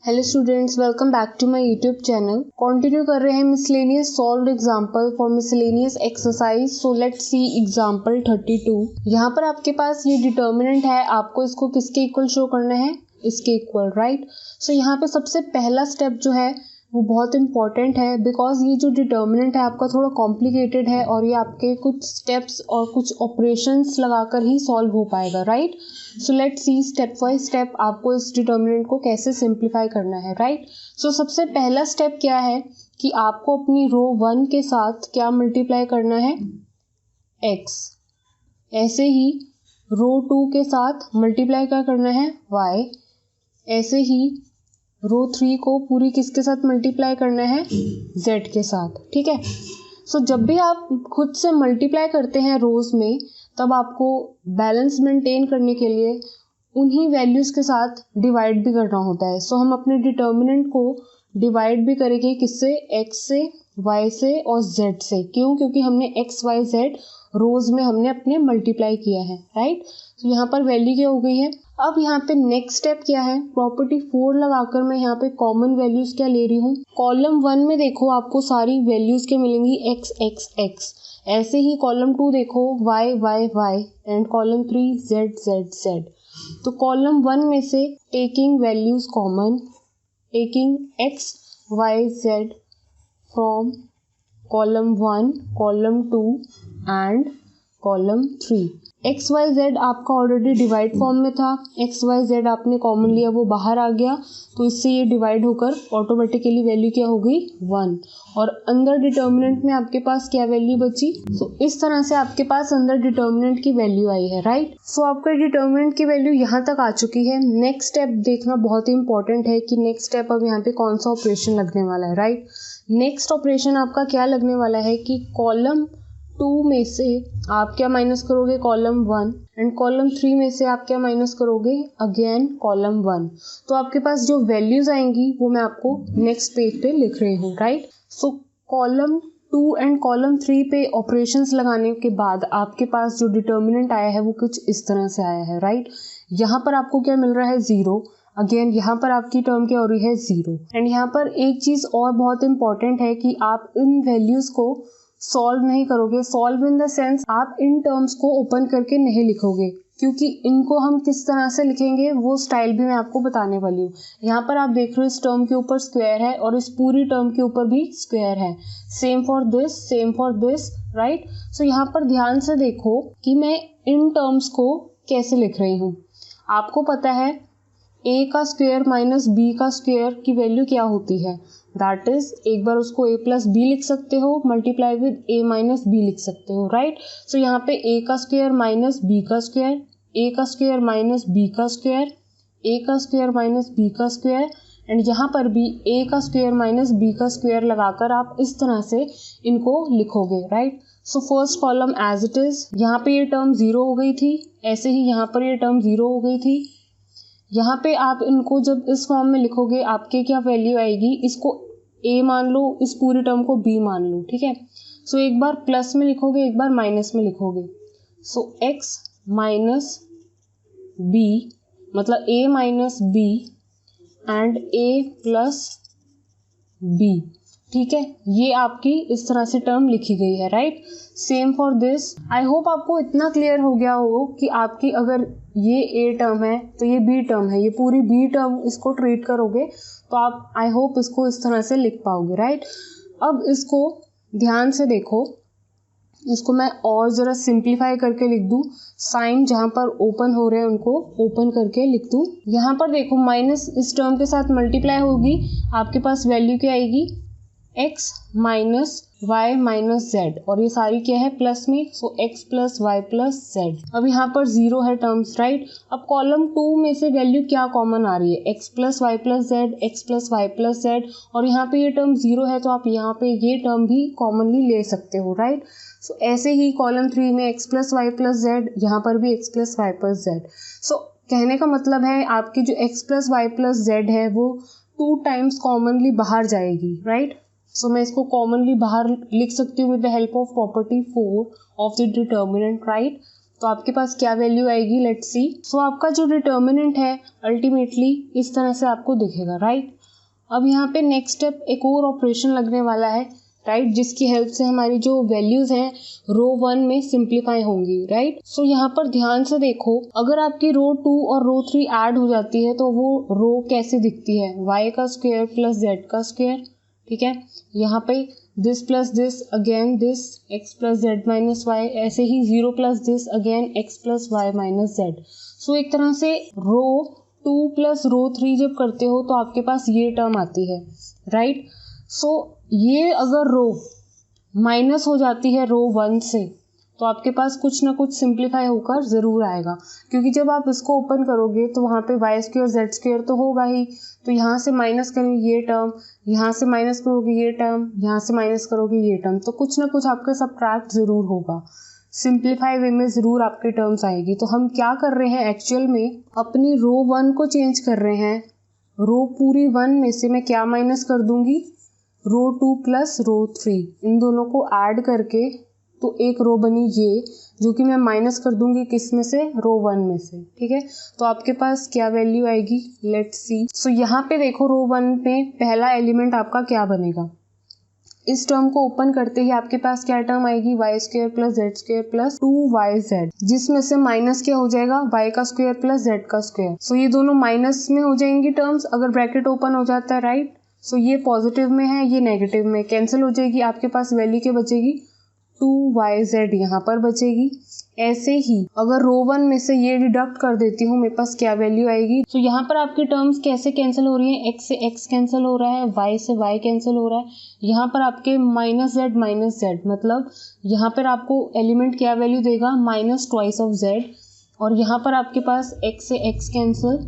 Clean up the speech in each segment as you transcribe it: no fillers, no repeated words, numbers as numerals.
Hello students, welcome back to my YouTube channel. Continue कर रहे हैं miscellaneous solved example for miscellaneous exercise. So let's see example 32। यहाँ पर आपके पास ये डिटर्मिनेंट है, आपको इसको किसके इक्वल शो करना है, इसके इक्वल, राइट। सो यहाँ पे सबसे पहला स्टेप जो है वो बहुत इंपॉर्टेंट है, बिकॉज ये जो डिटर्मिनेंट है आपका थोड़ा कॉम्प्लिकेटेड है और ये आपके कुछ स्टेप्स और कुछ ऑपरेशंस लगाकर ही सॉल्व हो पाएगा, right. So let's see step by step आपको इस डिटर्मिनेंट को कैसे सिंप्लीफाई करना है, राइट। सो सबसे पहला स्टेप क्या है कि आपको अपनी रो 1 के साथ क्या मल्टीप्लाई करना है, x। ऐसे ही रो 2 के साथ मल्टीप्लाई क्या करना है, y। ऐसे ही रो 3 को पूरी किसके साथ मल्टीप्लाई करना है, z के साथ, ठीक है। सो जब भी आप खुद से मल्टीप्लाई करते हैं रोज में, तब आपको बैलेंस मेंटेन करने के लिए उन्हीं वैल्यूज के साथ डिवाइड भी करना होता है। सो हम अपने डिटर्मिनेंट को डिवाइड भी करेंगे किससे, x से, y से और z से। क्यों? क्योंकि हमने x y z रोज में हमने अपने मल्टीप्लाई किया है, राइट। तो यहाँ पर वैल्यू क्या हो गई है। अब यहाँ पे नेक्स्ट स्टेप क्या है, प्रॉपर्टी 4 लगाकर मैं यहाँ पे कॉमन वैल्यूज क्या ले रही हूँ। कॉलम 1 में देखो आपको सारी वैल्यूज क्या मिलेंगी, x x x। ऐसे ही कॉलम 2 देखो y y y and column 3 z z z। तो कॉलम 1 में से taking values common, taking x y z from column 1, column 2 and column 3। X y z आपका ऑलरेडी डिवाइड फॉर्म में था, x y z आपने common लिया, वो बाहर आ गया, तो इससे ये डिवाइड होकर ऑटोमेटिकली वैल्यू क्या हो गई, 1। और अंदर डिटर्मिनेंट में आपके पास क्या वैल्यू बची। सो इस तरह से आपके पास अंदर डिटर्मिनेंट की वैल्यू आई है, राइट। सो आपका डिटर्मिनेंट की वैल्यू यहाँ तक आ चुकी है। नेक्स्ट स्टेप देखना बहुत ही इंपॉर्टेंट है कि नेक्स्ट स्टेप अब यहाँ पे कौन सा ऑपरेशन लगने वाला है, राइट। नेक्स्ट ऑपरेशन आपका क्या लगने वाला है कि कॉलम 2 में से आप क्या माइनस करोगे, कॉलम 1 एंड कॉलम 3 में से आप क्या माइनस करोगे, अगेन कॉलम 1। तो आपके पास जो वैल्यूज आएंगी वो मैं आपको नेक्स्ट पेज पे लिख रही हूँ, right. So column 2 and column 3 पे ऑपरेशंस लगाने के बाद आपके पास जो डिटर्मिनेंट आया है वो कुछ इस तरह से आया है, राइट। यहाँ पर आपको क्या मिल रहा है, 0। अगेन यहाँ पर आपकी टर्म क्या हो रही है, 0। एंड यहाँ पर एक चीज और बहुत इंपॉर्टेंट है कि आप इन वैल्यूज को सॉल्व नहीं करोगे। सॉल्व इन द सेंस आप इन टर्म्स को ओपन करके नहीं लिखोगे, क्योंकि इनको हम किस तरह से लिखेंगे वो स्टाइल भी मैं आपको बताने वाली हूँ। यहाँ पर आप देख रहे हो इस टर्म के ऊपर स्क्वायर है और इस पूरी टर्म के ऊपर भी स्क्वायर है। Same for this, same for this, right. So यहाँ पर ध्यान से देखो कि मैं इन टर्म्स को कैसे लिख रही हूँ। आपको पता है a का स्क्वायर माइनस b का स्क्वायर की वैल्यू क्या होती है, दैट इज, एक बार उसको a प्लस बी लिख सकते हो, multiply with a minus b लिख सकते हो, राइट। सो यहाँ पे a का स्क्वायर माइनस b का स्क्वायर, a का स्क्वायर माइनस b का स्क्वायर, a का स्क्वायर माइनस b का स्क्वायर एंड यहाँ पर भी a का स्क्वायर माइनस b का स्क्वायर लगाकर आप इस तरह से इनको लिखोगे, right. So first column as it is, यहाँ पे ये टर्म 0 हो गई थी, ऐसे ही यहाँ पर ये टर्म 0 हो गई थी। यहाँ पे आप इनको जब इस फॉर्म में लिखोगे आपके क्या वैल्यू आएगी, इसको a मान लो, इस पूरी टर्म को b मान लो, ठीक है। सो एक बार प्लस में लिखोगे, एक बार माइनस में लिखोगे। सो x माइनस b मतलब a minus b and a plus b, ठीक है। ये आपकी इस तरह से टर्म लिखी गई है, right. Same for this. I hope आपको इतना क्लियर हो गया हो कि आपकी अगर ये a टर्म है तो ये b टर्म है, ये पूरी b टर्म इसको ट्रीट करोगे तो आप आई होप इसको इस तरह से लिख पाओगे, राइट। अब इसको ध्यान से देखो, इसको मैं और ज़रा सिंप्लीफाई करके लिख दूँ, साइन जहाँ पर ओपन हो रहे हैं उनको ओपन करके लिख दूँ। यहाँ पर देखो माइनस इस टर्म के साथ मल्टीप्लाई होगी, आपके पास वैल्यू क्या आएगी, x minus y minus z, और ये सारी क्या है प्लस में, so x plus y plus z. अब यहाँ पर 0 है टर्म्स, राइट। अब कॉलम 2 में से वैल्यू क्या कॉमन आ रही है, x plus y plus z, x plus y plus z, और यहाँ पे ये टर्म 0 है तो आप यहाँ पे ये टर्म भी कॉमनली ले सकते हो, राइट। सो ऐसे ही कॉलम 3 में x plus y plus z, यहाँ पर भी x plus y plus z. So कहने का मतलब है आपकी जो x plus y plus z है वो 2 टाइम्स कॉमनली बाहर जाएगी, राइट। सो मैं इसको कॉमनली बाहर लिख सकती हूँ with the help of property 4 of the determinant, right. तो आपके पास क्या वैल्यू आएगी, लेट्स सी। सो आपका जो डिटर्मिनेंट है अल्टीमेटली इस तरह से आपको दिखेगा, राइट। अब यहाँ पे नेक्स्ट स्टेप एक और ऑपरेशन लगने वाला है, राइट, जिसकी हेल्प से हमारी जो वैल्यूज हैं रो 1 में सिंप्लीफाई होंगी, राइट। सो यहाँ पर ध्यान से देखो, अगर आपकी रो 2 और रो 3 ऐड हो जाती है तो वो रो कैसे दिखती है, y का स्क्वायर प्लस z का स्क्वायर, ठीक है। यहाँ पे this plus this again this x plus z minus y, ऐसे ही 0 plus this again x plus y minus z. So एक तरह से रो 2 प्लस रो 3 जब करते हो तो आपके पास ये टर्म आती है, राइट। सो ये अगर रो माइनस हो जाती है रो 1 से तो आपके पास कुछ ना कुछ सिंप्लीफाई होकर ज़रूर आएगा, क्योंकि जब आप इसको ओपन करोगे तो वहाँ पे वाई स्क्वायर जेड स्क्वायर तो होगा ही। तो यहाँ से माइनस करेंगे ये टर्म, यहाँ से माइनस करोगे ये टर्म, यहाँ से माइनस करोगे ये टर्म, तो कुछ ना कुछ आपका सबट्रैक्ट ज़रूर होगा, सिंप्लीफाई वे में ज़रूर आपके टर्म्स आएगी। तो हम क्या कर रहे हैं एक्चुअल में, अपनी रो 1 को चेंज कर रहे हैं। रो पूरी 1 में से मैं क्या माइनस कर दूंगी, रो 2 प्लस रो 3, इन दोनों को ऐड करके तो एक रो बनी ये, जो कि मैं माइनस कर दूंगी किस में से, रो 1 में से, ठीक है। तो आपके पास क्या वैल्यू आएगी, लेट्स सी। सो यहाँ पे देखो रो 1 में पहला एलिमेंट आपका क्या बनेगा, इस टर्म को ओपन करते ही आपके पास क्या टर्म आएगी, y square plus z square plus 2yz, जिसमें से माइनस क्या हो जाएगा, y का स्क्वायर प्लस z का स्क्वायर। सो ये दोनों माइनस में हो जाएंगी टर्म्स अगर ब्रैकेट ओपन हो जाता है, राइट। सो ये पॉजिटिव में है, ये नेगेटिव में, कैंसिल हो जाएगी, आपके पास वैल्यू क्या बचेगी, 2yz यहाँ पर बचेगी। ऐसे ही अगर रो 1 में से ये डिडक्ट कर देती हूँ, मेरे पास क्या वैल्यू आएगी। तो यहाँ पर आपकी टर्म्स कैसे कैंसिल हो रही है, x से x कैंसिल हो रहा है, y से y कैंसिल हो रहा है। यहाँ पर आपके माइनस z, मतलब यहाँ पर आपको एलिमेंट क्या वैल्यू देगा, माइनस ट्वाइस ऑफ z, और यहाँ पर आपके पास x से x कैंसिल,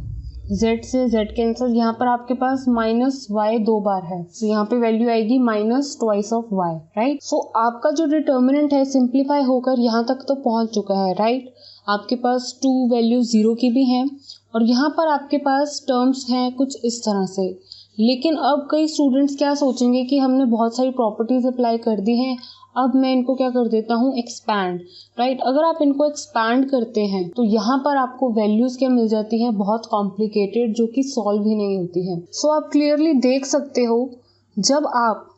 z से z कैंसिल, यहाँ पर आपके पास माइनस y 2 बार है, तो यहाँ पे वैल्यू आएगी minus twice of y, right. So आपका जो डिटर्मिनेंट है सिंप्लीफाई होकर यहाँ तक तो पहुँच चुका है, राइट। आपके पास 2 वैल्यू 0 की भी हैं और यहाँ पर आपके पास टर्म्स हैं कुछ इस तरह से। लेकिन अब कई स्टूडेंट्स क्या सोचेंगे कि हमने बहुत सारी प्रॉपर्टीज अप्लाई कर दी हैं, अब मैं इनको क्या कर देता हूँ, एक्सपैंड, राइट। अगर आप इनको एक्सपैंड करते हैं तो यहाँ पर आपको वैल्यूज क्या मिल जाती हैं, बहुत कॉम्प्लिकेटेड, जो कि सॉल्व ही नहीं होती है। सो आप क्लियरली देख सकते हो, जब आप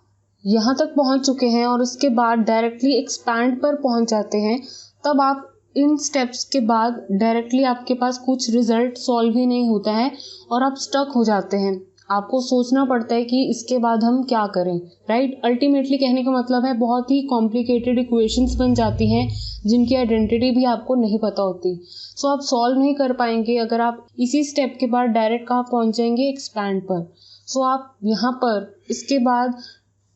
यहाँ तक पहुँच चुके हैं और उसके बाद डायरेक्टली एक्सपैंड पर पहुँच जाते हैं, तब आप इन स्टेप्स के बाद डायरेक्टली आपके पास कुछ रिजल्ट सॉल्व ही नहीं होता है और आप स्टक हो जाते हैं। आपको सोचना पड़ता है कि इसके बाद हम क्या करें, राइट। अल्टीमेटली कहने का मतलब है बहुत ही कॉम्प्लिकेटेड इक्वेशंस बन जाती हैं जिनकी आइडेंटिटी भी आपको नहीं पता होती। सो आप सॉल्व नहीं कर पाएंगे अगर आप इसी स्टेप के बाद डायरेक्ट कहाँ पहुँच जाएंगे, एक्सपैंड पर। सो आप यहाँ पर इसके बाद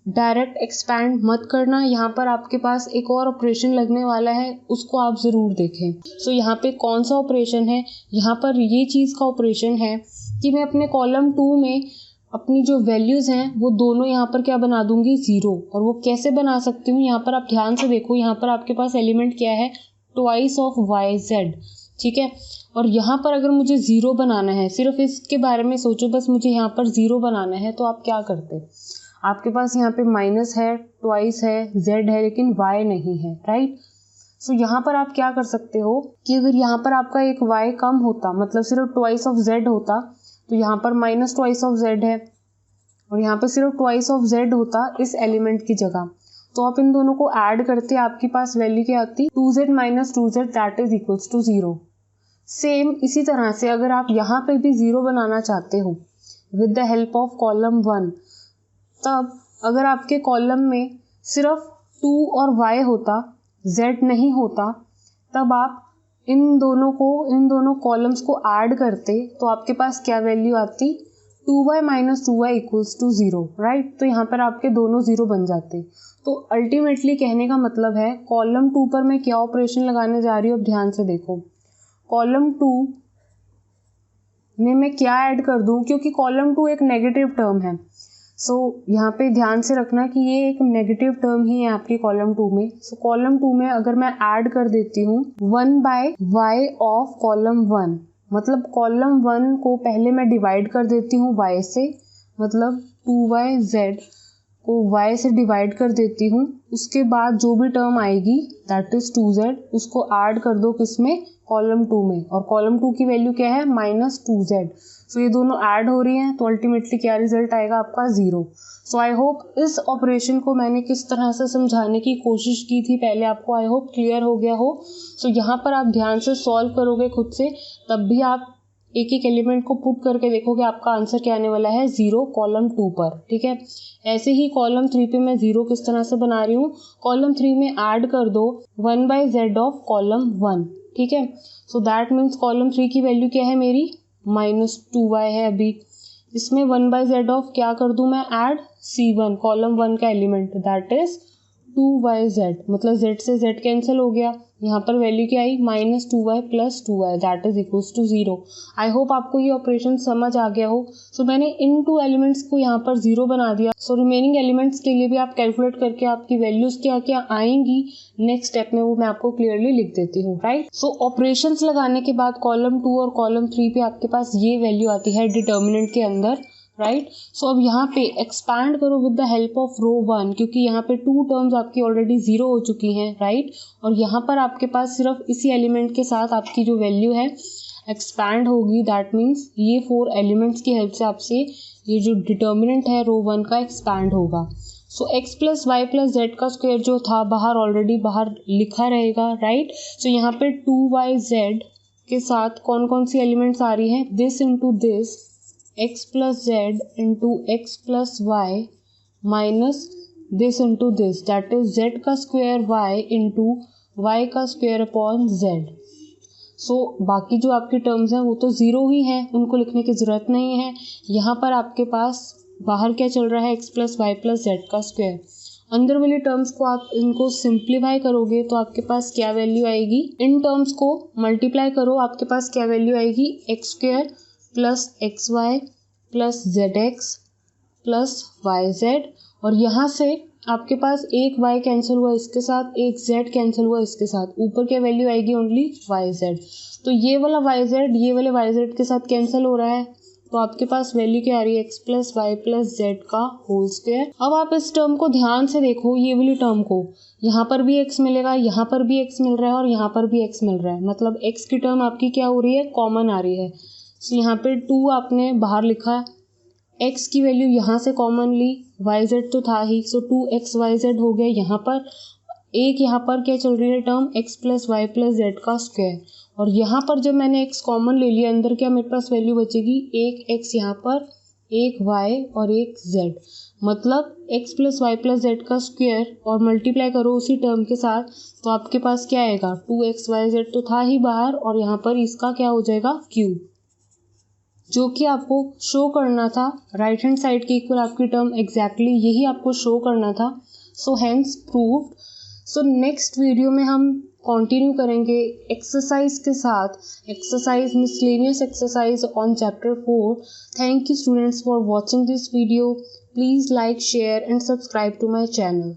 डायरेक्ट एक्सपैंड मत करना, यहाँ पर आपके पास एक और ऑपरेशन लगने वाला है, उसको आप ज़रूर देखें। सो यहाँ पे कौन सा ऑपरेशन है, यहाँ पर ये चीज़ का ऑपरेशन है कि मैं अपने कॉलम 2 में अपनी जो वैल्यूज़ हैं वो दोनों यहाँ पर क्या बना दूंगी, 0। और वो कैसे बना सकती हूँ, यहाँ पर आप ध्यान से देखो, यहाँ पर आपके पास एलिमेंट क्या है, ट्वाइस ऑफ yz, ठीक है। और यहाँ पर अगर मुझे 0 बनाना है, सिर्फ इसके बारे में सोचो, बस मुझे यहाँ पर 0 बनाना है, तो आप क्या करते, आपके पास यहाँ पे माइनस है, ट्वाइस है, z है, लेकिन y नहीं है, राइट। सो यहाँ पर आप क्या कर सकते हो कि अगर यहाँ पर आपका एक y कम होता, मतलब सिर्फ ट्वाइस ऑफ z होता, तो यहाँ पर माइनस ट्वाइस ऑफ z है और यहाँ पे सिर्फ ट्वाइस ऑफ z होता इस एलिमेंट की जगह, तो आप इन दोनों को ऐड करते आपके पास वैल्यू क्या आती, 2z minus 2z that is equals to 0। Same इसी तरह से अगर आप यहाँ पे भी 0 बनाना चाहते हो with the help of column 1, तब अगर आपके कॉलम में सिर्फ 2 और y होता, z नहीं होता, तब आप इन दोनों कॉलम्स को ऐड करते तो आपके पास क्या वैल्यू आती, 2y minus 2y equals to 0, right. तो यहाँ पर आपके दोनों 0 बन जाते। तो अल्टीमेटली कहने का मतलब है कॉलम 2 पर मैं क्या ऑपरेशन लगाने जा रही हूँ, अब ध्यान से देखो, कॉलम 2 में मैं क्या ऐड कर दूँ, क्योंकि कॉलम 2 एक नेगेटिव टर्म है। सो यहाँ पे ध्यान से रखना कि ये एक नेगेटिव टर्म ही है आपकी कॉलम 2 में। सो कॉलम 2 में अगर मैं ऐड कर देती हूँ 1/y ऑफ कॉलम 1, मतलब कॉलम 1 को पहले मैं डिवाइड कर देती हूँ y से, मतलब 2yz को y से डिवाइड कर देती हूँ, उसके बाद जो भी टर्म आएगी दैट इज 2z, उसको ऐड कर दो किसमें, कॉलम 2 में, और कॉलम 2 की वैल्यू क्या है -2z। सो ये दोनों ऐड हो रही हैं तो अल्टीमेटली क्या रिजल्ट आएगा आपका 0। सो आई होप इस ऑपरेशन को मैंने किस तरह से समझाने की कोशिश की थी पहले आपको आई होप क्लियर हो गया हो। सो यहाँ पर आप ध्यान से सॉल्व करोगे खुद से, तब भी आप एक एक एलिमेंट को पुट करके देखोगे आपका आंसर क्या आने वाला है 0 कॉलम 2 पर। ठीक है, ऐसे ही कॉलम 3 पे मैं 0 किस तरह से बना रही हूँ, कॉलम 3 में ऐड कर दो 1/z ऑफ कॉलम 1। ठीक है, सो दैट मीन्स कॉलम 3 की वैल्यू क्या है मेरी -2y है। अभी इसमें 1/z ऑफ क्या कर दूं मैं ऐड, c1 कॉलम 1 का एलिमेंट दैट इज 2yz, मतलब z से z कैंसिल हो गया, यहाँ पर वैल्यू क्या आई -2y + 2y that is equals to 0। I hope आपको ये ऑपरेशन समझ आ गया हो। सो मैंने इन 2 एलिमेंट्स को यहाँ पर 0 बना दिया। सो रिमेनिंग एलिमेंट्स के लिए भी आप कैलकुलेट करके आपकी वैल्यूज क्या क्या आएंगी नेक्स्ट स्टेप में वो मैं आपको क्लियरली लिख देती हूँ। राइट, सो ऑपरेशंस लगाने के बाद कॉलम 2 और कॉलम 3 पे आपके पास ये वैल्यू आती है डिटर्मिनेंट के अंदर। राइट, सो अब यहाँ पे एक्सपैंड करो विद द हेल्प ऑफ रो 1, क्योंकि यहाँ पे 2 टर्म्स आपकी ऑलरेडी 0 हो चुकी हैं। राइट, और यहाँ पर आपके पास सिर्फ इसी एलिमेंट के साथ आपकी जो वैल्यू है एक्सपैंड होगी। दैट मीन्स ये 4 एलिमेंट्स की हेल्प से आपसे ये जो डिटर्मिनेंट है रो 1 का एक्सपैंड होगा। सो x + y + z का स्क्वायर जो था बाहर ऑलरेडी बाहर लिखा रहेगा। राइट, सो यहाँ पे 2yz के साथ कौन कौन सी एलिमेंट्स आ रही हैं, this into this, x + z into x + y minus this into this that is z का स्क्वायर y इंटू y का स्क्वायर अपॉन z। सो बाकी जो आपकी टर्म्स हैं वो तो 0 ही हैं, उनको लिखने की ज़रूरत नहीं है। यहाँ पर आपके पास बाहर क्या चल रहा है, x + y + z का स्क्वायर। अंदर वाली टर्म्स को आप इनको सिंप्लीफाई करोगे तो आपके पास क्या वैल्यू आएगी, इन टर्म्स को मल्टीप्लाई करो आपके पास क्या वैल्यू आएगी, x² + xy + zx + yz, और यहाँ से आपके पास एक y कैंसिल हुआ इसके साथ, एक z कैंसिल हुआ इसके साथ, ऊपर क्या वैल्यू आएगी ओनली yz। तो ये वाला yz ये वाले yz के साथ कैंसिल हो रहा है तो आपके पास वैल्यू क्या आ रही है, x + y + z का होल स्क्वायर। अब आप इस टर्म को ध्यान से देखो, ये वाली टर्म को, यहाँ पर भी x मिलेगा, यहाँ पर भी x मिल रहा है और यहाँ पर भी x मिल रहा है, मतलब x की टर्म आपकी क्या हो रही है, कॉमन आ रही है। तो यहाँ पे 2 आपने बाहर लिखा, x की वैल्यू यहाँ से कॉमन ली, yz तो था ही, सो 2xyz हो गया। यहाँ पर एक यहाँ पर क्या चल रही है टर्म, x + y + z का स्क्वायर, और यहाँ पर जब मैंने x कॉमन ले लिया अंदर क्या मेरे पास वैल्यू बचेगी, एक x यहाँ पर, एक y और एक z, मतलब x + y + z का स्क्वायर और मल्टीप्लाई करो उसी टर्म के साथ तो आपके पास क्या आएगा, 2xyz तो था ही बाहर और यहाँ पर इसका क्या हो जाएगा क्यूब, जो कि आपको शो करना था राइट हैंड साइड के इक्वल आपकी टर्म एग्जैक्टली यही आपको शो करना था। So hence proved. So next video में हम कंटिन्यू करेंगे एक्सरसाइज के साथ, exercise miscellaneous exercise on chapter 4। Thank you students for watching this video. Please like, share and subscribe to my channel.